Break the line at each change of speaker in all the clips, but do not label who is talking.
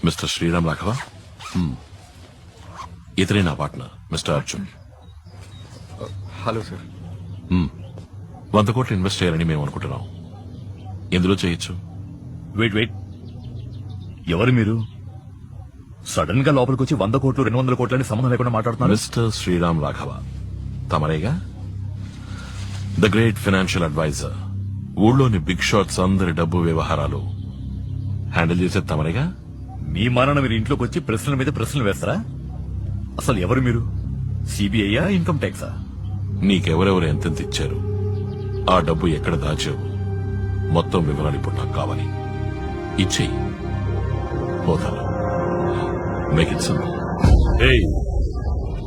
Mister Sriram Raghava, ఇతనే నా partner mister Arjun.
Hello sir.
100 కోట్లు ఇన్వెస్ట్ చేయాలని మేము అనుకుంటున్నాం. ఎందులో చేయొచ్చు?
వెయిట్, ఎవరు మీరు? సడన్ గా లోపలికి వచ్చి 100 కోట్లు 200 కోట్లని సంబంధం లేకుండా మాట్లాడుతున్నారు.
మిస్టర్ శ్రీరామ్ రాఘవ తమరేగా, ద గ్రేట్ ఫైనాన్షియల్ అడ్వైజర్. ఊళ్ళోని బిగ్ షాట్స్ అందరి డబ్బు వ్యవహారాలు హ్యాండిల్ చేసేది తమరేగా.
మీ మానాన మీరు ఇంట్లోకి వచ్చి ప్రశ్నల మీద ప్రశ్నలు వేస్తారా? అసలు ఎవరు మీరు? సిబిఐయా, ఇన్కమ్ ట్యాక్సా?
నీకెవరెవరు ఎంతెంత ఇచ్చారు, ఆ డబ్బు ఎక్కడ దాచావు, మొత్తం వివరాలు ఇప్పుడు నాకు కావాలి. ఇచ్చేయి, పోతాను. Make it simple.
ఏయ్,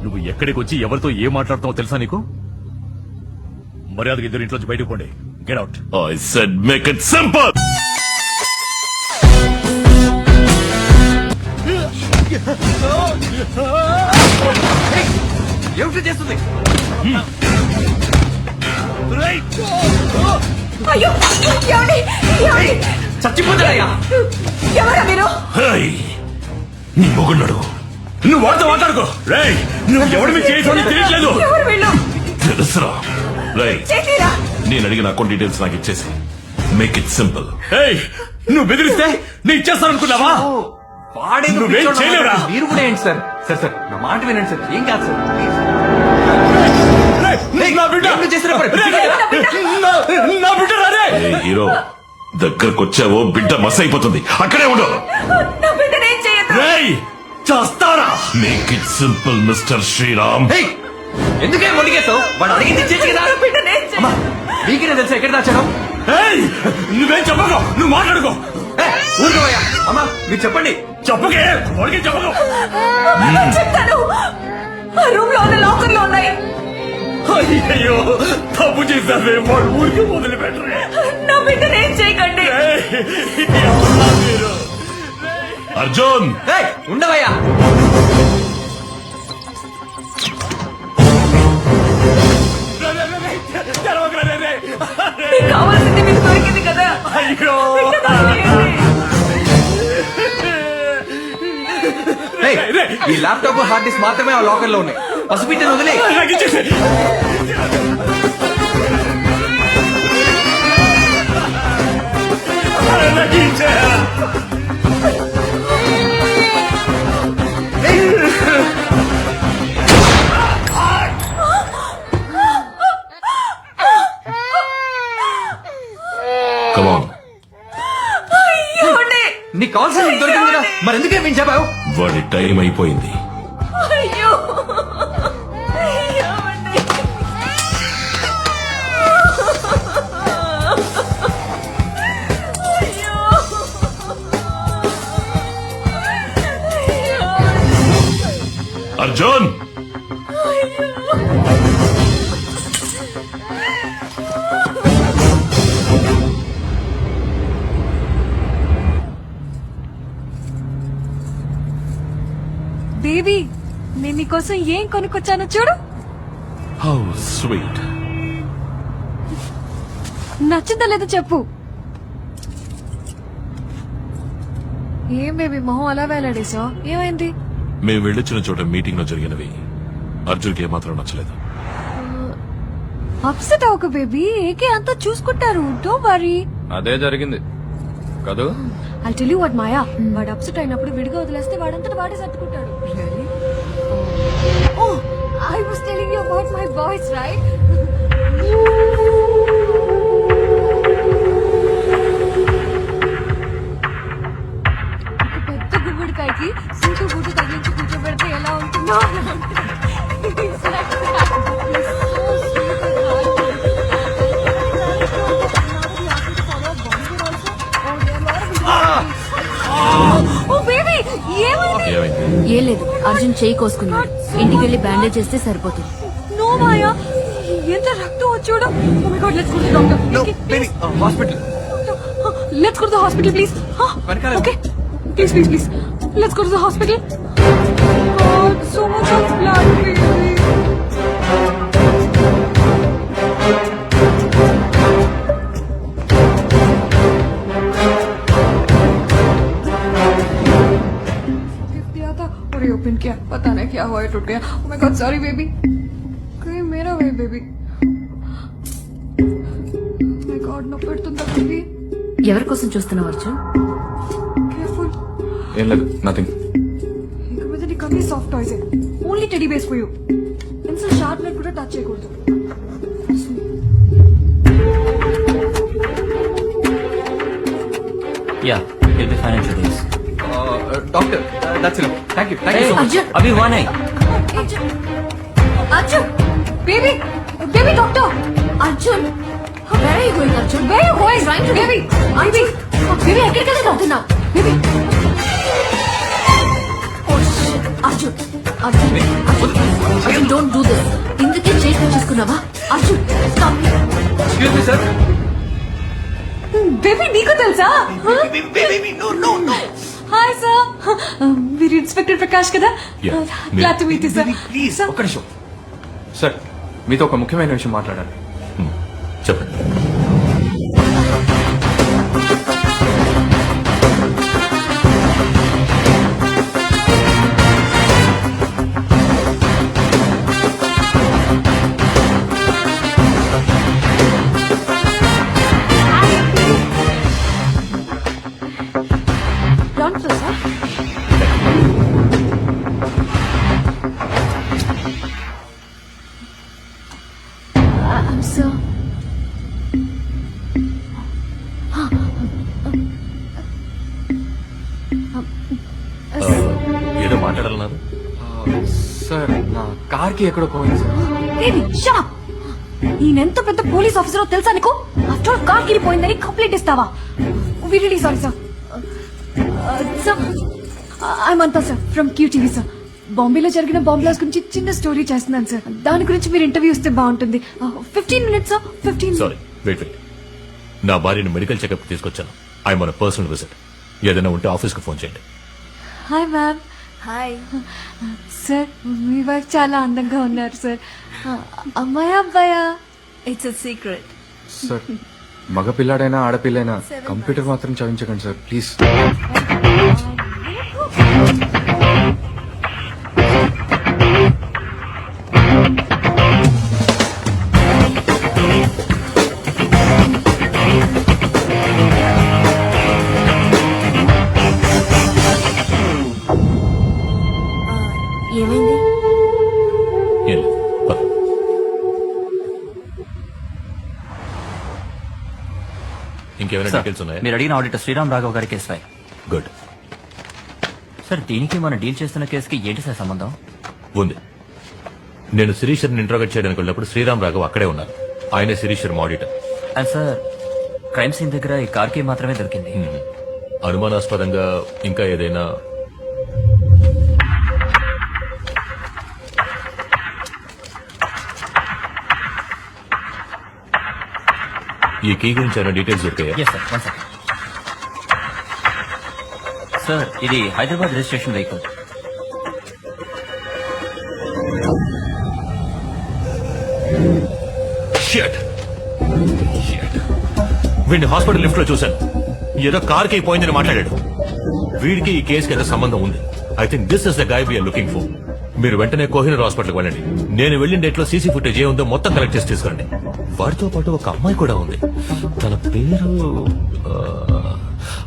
నువ్వు ఎక్కడికి వచ్చి ఎవరితో ఏం మాట్లాడుతావో తెలుసా నీకు? మర్యాదగా ఇద్దరు ఇంట్లోంచి బయటకు పోండి. Get out.
I said make it simple.
ఏమిటి చేస్తుంది?
అయ్యో, ఏమండి? ఏమండి?
చచ్చిపోతాడయ్యా.
ఎవరా మీరు?
Hey, నీ మొగున్నాడు.
నువ్వు వాడితో మాట్లాడుకో. రేయ్, నువ్వు ఎవరి మీద చేసి తెలియట్లేదు.
ఎవరు వీళ్ళు?
తెలుసురా. రై,
చేతిరా.
నేను అడిగిన అకౌంట్ డీటెయిల్స్ నాకు ఇచ్చేసి మేక్ ఇట్ సింపుల్.
ఏయ్, నువ్వు బెదిరిస్తే నేను ఇచ్చేస్తాననుకున్నావా?
వాడేదో
నువ్వేం
పిచ్చోడు
చేయలేవురా.
అన్నమాట. మీరు కూడా ఏంటి సార్? సార్ నా మాట వినండి సార్. ఏం కాదు సార్.
రేయ్, నా బిడ్డ.
ఏం చేసినా పర్లేదు.
రేయ్, నా బిడ్డ రారే.
ఏ హీరో, దగ్గరకు వచ్చావో బిడ్డ మస్ అయిపోతుంది. అక్కడే ఉండు.
నా బిడ్డను ఏం చేయొద్దు.
రేయ్, చేస్తారా?
Make it simple mister Sriram.
ఏయ్, ఎందుకే మొడిగేస్తావు? వాడు అడిగింది చేసి కదా.
నా బిడ్డను ఏం
అమ్మా,
చేయొద్దు.
మీకేనే తెలుసా ఎక్కడ దాచాను?
ఏయ్, నువ్వేం చెప్పకు. నువ్వు మాట్లాడుకో.
ఊరుకోవయ్యా. అమ్మా, మీరు చెప్పండి.
చెప్పకే, వాడికి చెప్పకు.
చెప్తాను. ఆ రూమ్ లో ఉన్న లాకర్ లో ఉన్నాయి.
అయ్యో, తప్పు చేశావే. వాడు ఊరికి మొదలు పెట్టరే.
నా బిడ్డను ఏం చేయకండి.
ఎవరా మీరు?
అర్జున్,
ఏయ్, ఉండవయ్యా.
తెరవకురా, రే, రే.
మీకు కావాల్సింది మీకు దొరికింది కదా.
అయ్యో.
బిడ్డను వదిలేయండి.
ఏయ్, ఈ ల్యాప్టాప్ హార్డ్ డిస్క్ మాత్రమే ఆ లాకర్ లో ఉన్నాయి. పసిబిడ్డను వదిలే.
నాకు ఇచ్చేసి. నాకు ఇచ్చేయ్.
come on.
ఏమండి?
నీకు కావాల్సింది నీకు దొరికింది కదా, మరి ఎందుకే మేము చెప్పావు?
వాడి టైం అయిపోయింది.
అయ్యో, ఏమండి? అయ్యో.
అర్జున్,
బేబీ, నేను నీకోసం ఏం కొనుక్కొచ్చానో చూడు.
How sweet.
నచ్చిందా లేదో చెప్పు. ఏం బేబీ మొహం అలా వేలాడేసా? ఏమైంది?
మేము వెళ్ళొచ్చిన చోట మీటింగ్ లో జరిగినవి అర్జున్కి ఏమాత్రం నచ్చలేదు.
అప్సెట్ అవ్వకు బేబీ, ఏకే అంతా చూసుకుంటారు. Don't worry.
అదే జరిగింది కదూ.
I tell you what Maya, వాడు అప్సెట్ అయినప్పుడు విడిగా వదిలేస్తే వాడంతట వాడే సర్దుకుంటాడు. Oh, I was telling you about my boys right. పెద్ద గుమ్మడికాయకి సీటు బూటు తగిలించి కూర్చోబెడితే ఎలా ఉంటుందో అలా ఉంటుంది. It's like that. He's so sweet and hard. Oh baby, ఏమైంది?
ఏమైంది?
ఏం లేదు, అర్జున్ చేయి కోసుకున్నాడు. ఇంటికి వెళ్ళి బ్యాండేజ్ చేస్తే సరిపోతుంది.
నో మాయా, ఎంత రక్తం వచ్చాడు. Oh my god, let's go to doctor.
No, baby, hospital.
Let's go to the hospital please.
వెనకాల.
Okay, please let's go to the hospital. God, so much of blood baby. Reopen किया, पता नहीं क्या हुआ, टूट गया. Oh my God, sorry baby. कहीं मेरा way baby. Oh my God, no పెడుతుందా baby.
ఎవరి కోసం చూస్తున్నావు అర్జున్?
Careful.
ఏం లేదు, నథింగ్.
ఇక మీద నీకు అన్ని soft toys. Only teddy base for you. ఎంత షార్ప్ నెట్ కూడా టచ్ చేయకూడదు.
Yeah, he'll be fine in 2 days.
Doctor, that's it. Thank you so much.
Arjun
अभी हुआ नहीं.
Arjun Arjun
Baby, baby doctor.
Arjun where are you going Arjun?
Where are you going?
Trying to-
Baby,
Arjun baby ఎక్కడికి వెళ్తున్నావు?
baby.
Oh shit. Arjun Arjun Arjun don't do this. ఇందుకే చేసి చేసుకున్నావా? Arjun stop.
Excuse me sir.
Baby, నీకు తెలుసా? హాయ్ సార్, మీరు ఇన్స్పెక్టర్ ప్రకాష్ కదా?
Yeah,
glad to meet you sir.
Please ఒక్క నిమిషం సార్, మీతో ఒక ముఖ్యమైన విషయం మాట్లాడాలి.
చెప్పండి.
Don't feel sir. I'm so.
ఏదో మాట్లాడాలన్నారు.
సార్, నా కార్కి ఎక్కడో పోయింది సార్.
Baby shut up. ఈయనెంత పెద్ద పోలీస్ ఆఫీసరో తెలుసా నీకు? ఆఫ్టర్ ఆల్ కార్ కిరిపోయిందని కంప్లైంట్ ఇస్తావా? We really sorry sir. Sir, I'm అంతా సార్ ఫ్రమ్ QTV సార్. బాంబేలో జరిగిన బాంబ్ బ్లాస్ట్ గురించి చిన్న స్టోరీ చేస్తున్నాను సార్. దాని గురించి మీరు ఇంటర్వ్యూ ఇస్తే బాగుంటుంది. 15 minutes సార్, 15.
Sorry, wait. నా భార్యను మెడికల్ చెకప్ తీసుకొచ్చాను. I'm on personal visit. ఏదైనా ఉంటే ఆఫీస్కి ఫోన్ చేయండి.
Hi ma'am.
హాయ్.
సార్, మీ వైఫ్ చాలా అందంగా ఉన్నారు సార్. అమ్మాయా అబ్బాయా?
It's a secret.
సార్, మగ పిల్లాడైనా ఆడపిల్లైనా కంప్యూటర్ మాత్రం చదివించకండి సార్, ప్లీజ్.
ఏమైంది?
ఏం లేదు, పద. ఇంకేమైనా
సార్,
డీటెయిల్స్ ఉన్నాయా?
మీరు అడిగిన ఆడిటర్ శ్రీరామ్ రాఘవ్ గారి కేసు ఫైల్.
గుడ్.
సార్, దీనికి మనం డీల్ చేస్తున్న కేసుకి ఏంటి సార్ సంబంధం?
ఉంది. నేను శిరీషర్ని ఇంట్రోగేట్ చేయడానికి వెళ్ళినప్పుడు శ్రీరామ్ రాఘవ్ అక్కడే ఉన్నారు. ఆయనే శిరీషర్ auditor.
And sir, crime scene దగ్గర ఈ కార్ కీ మాత్రమే దొరికింది.
అనుమానాస్పదంగా ఇంకా ఏదైనా? ఈ కీ గురించి ఏమైనా డీటెయిల్స్ దొరికాయా?
Yes sir, 1 second. సార్, ఇది హైదరాబాద్ రిజిస్ట్రేషన్ వెహికల్.
Shit. వీడిని హాస్పిటల్ లిఫ్ట్ లో చూశాను. ఏదో కార్ కి పోయిందని మాట్లాడాడు. వీడికి ఈ కేసుకి ఏదో సంబంధం ఉంది. I think this is the guy we're looking for. మీరు వెంటనే కోహినూర్ హాస్పిటల్కి వెళ్ళండి. నేను వెళ్ళిన డేట్ లో సీసీ ఫుటేజ్ ఏ ఉందో మొత్తం కలెక్ట్ చేసి తీసుకురండి. వాడితో పాటు ఒక అమ్మాయి కూడా ఉంది. తన పేరు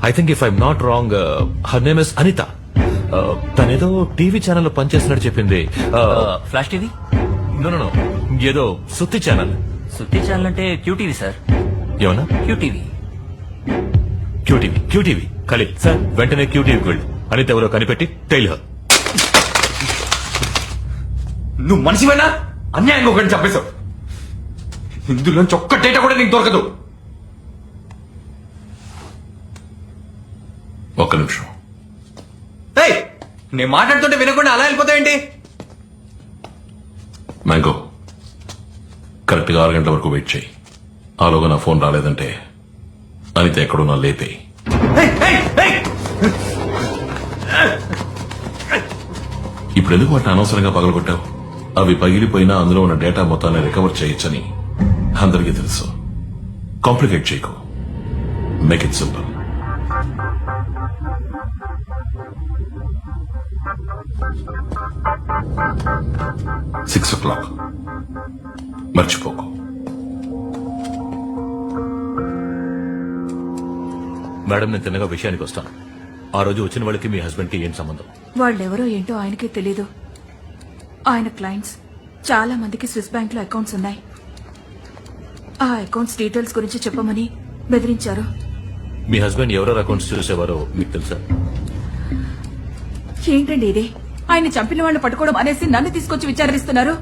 I think if I'm not wrong her name is Anitha. తనేదో టీవీ ఛానల్ లో పనిచేస్తున్నట్టు చెప్పింది.
Flash TV?
నో, ఏదో సుత్తి ఛానల్.
సుత్తి ఛానల్ అంటే QTV సార్.
ఏమన్నా?
QTV.
క్యూటీవీ. ఖలీల్ సార్, వెంటనే క్యూటీవీకి వెళ్ళు. అనిత ఎవరో కనిపెట్టి టైల్ హర్.
నువ్వు మనిషివేనా? అన్యాయంగా ఒకటి చెప్పేశావు. ఇందులోంచి ఒక్క డేటా కూడా నీకు దొరకదు.
ఒక్క నిమిషం.
ఏయ్, నేను మాట్లాడుతుంటే వినకుండా అలా వెళ్ళిపోతాయండి.
మ్యాంగో, కరెక్ట్గా 6 గంటల వరకు వెయిట్ చేయి. ఆలోగా నా ఫోన్ రాలేదంటే అనిత ఎక్కడున్నా లేపేయి. ఇప్పుడు ఎందుకు వాటిని అనవసరంగా పగలగొట్టావు? అవి పగిలిపోయినా అందులో ఉన్న డేటా మొత్తాన్ని రికవర్ చేయొచ్చని అందరికీ తెలుసు. కాంప్లికేట్ చేయకు. Make it simple. o'clock. మర్చిపోకు.
మేడం, నేను తిన్నగా విషయానికి వస్తాను. ఆ రోజు వచ్చిన వాళ్ళకి మీ హస్బెండ్ కి ఏం సంబంధం?
వాళ్ళెవరో ఏంటో ఆయనకే తెలీదు. ఆయన క్లయింట్స్ చాలా మందికి స్విస్ బ్యాంక్ లో అకౌంట్స్ ఉన్నాయి. ఆ అకౌంట్స్ డీటెయిల్స్ గురించి చెప్పమని బెదిరించారు.
మీ హస్బెండ్ ఎవరెవరు అకౌంట్స్ చూసేవారో మీకు తెలుసా?
ఏంటండి ఇది? ఆయన చంపిన వాళ్ళని పట్టుకోవడం అనేసి నన్ను తీసుకొచ్చి విచారిస్తున్నారు.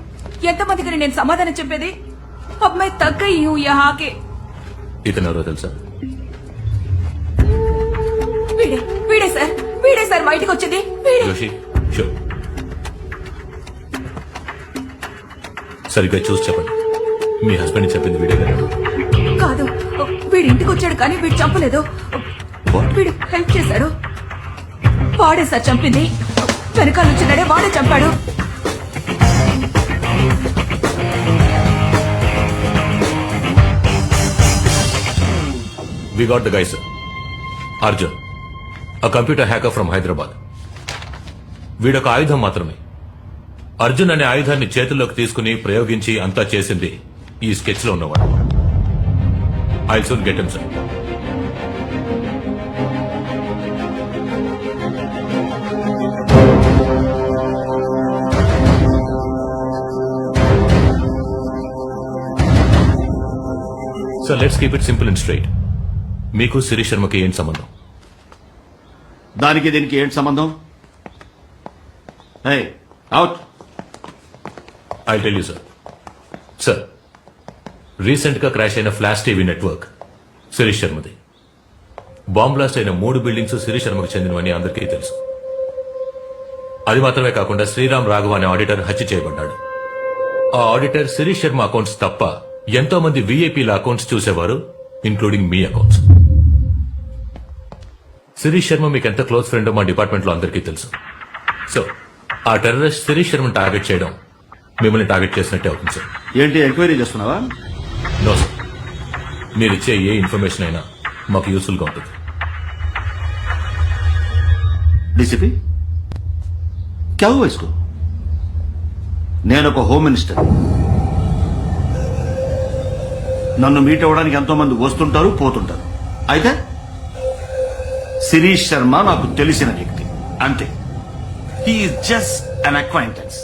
ఎంతమందికి నేను సమాధానం చెప్పేది? అమ్మాయి తగ్గ యహాకే.
ఇతను ఎవరో తెలుసా?
వీడే సార్ బయటకు వచ్చింది. వీడే.
జోషి, షో సరిగ్గా చూసి చెప్పండి. మీ హస్బెండ్ చెప్పింది వీడే కదా?
కాదు, వీడి ఇంటికి వచ్చాడు కానీ వీడు చంపలేదు. వీడు హెల్ప్ చేశాడు. వాడే సార్ చంపింది. వెనకాల వచ్చినాడే వాడే చంపాడు.
We got the guy, sir. Arjun, a computer hacker from Hyderabad. వీడొక ఆయుధం మాత్రమే. అర్జున్ అనే ఆయుధాన్ని చేతుల్లోకి తీసుకుని ప్రయోగించి అంతా చేసింది ఈ స్కెచ్ లో ఉన్నవాడు. I soon get him, sir. So let's keep it simple and straight. మీకు శిరీష్ శర్మకి ఏం సంబంధం?
దానికి దీనికి ఏంటి సంబంధం? Out.
I tell you, sir. Sir, recent గా క్రాష్ అయిన ఫ్లాష్ టీవీ నెట్వర్క్ శిరీష్ శర్మది. బాంబ్ బ్లాస్ట్ అయిన 3 బిల్డింగ్స్ శిరీష్ శర్మకు చెందినవని అందరికీ తెలుసు. అది మాత్రమే కాకుండా శ్రీరామ్ రాఘవ అనే ఆడిటర్ హత్య చేయబడ్డాడు. ఆ ఆడిటర్ శిరీష్ శర్మ అకౌంట్స్ తప్ప ఎంతో మంది వీఐపీల అకౌంట్స్ చూసేవారు, ఇంక్లూడింగ్ మీ అకౌంట్స్. శిరీష్ శర్మ మీకు ఎంత క్లోజ్ ఫ్రెండ్ మా డిపార్ట్మెంట్ లో అందరికీ తెలుసు. సో ఆ టెర్రరిస్ట్ శిరీష్ శర్మను టార్గెట్ చేయడం మిమ్మల్ని టార్గెట్ చేసినట్టే అవుతుంది, సార్.
ఏంటి ఎంక్వైరీ చేస్తున్నావా?
No, sir. మీరిచ్చే ఏ ఇన్ఫర్మేషన్ అయినా మాకు యూస్ఫుల్ గా ఉంటుంది.
డీసీపీ క్యా హువా ఇస్కో? నేను ఒక హోమ్ మినిస్టర్. నన్ను మీట్ అవ్వడానికి ఎంతో మంది వస్తుంటారు, పోతుంటారు. అయితే శిరీష్ శర్మ నాకు తెలిసిన వ్యక్తి, అంతే. He's just an acquaintance.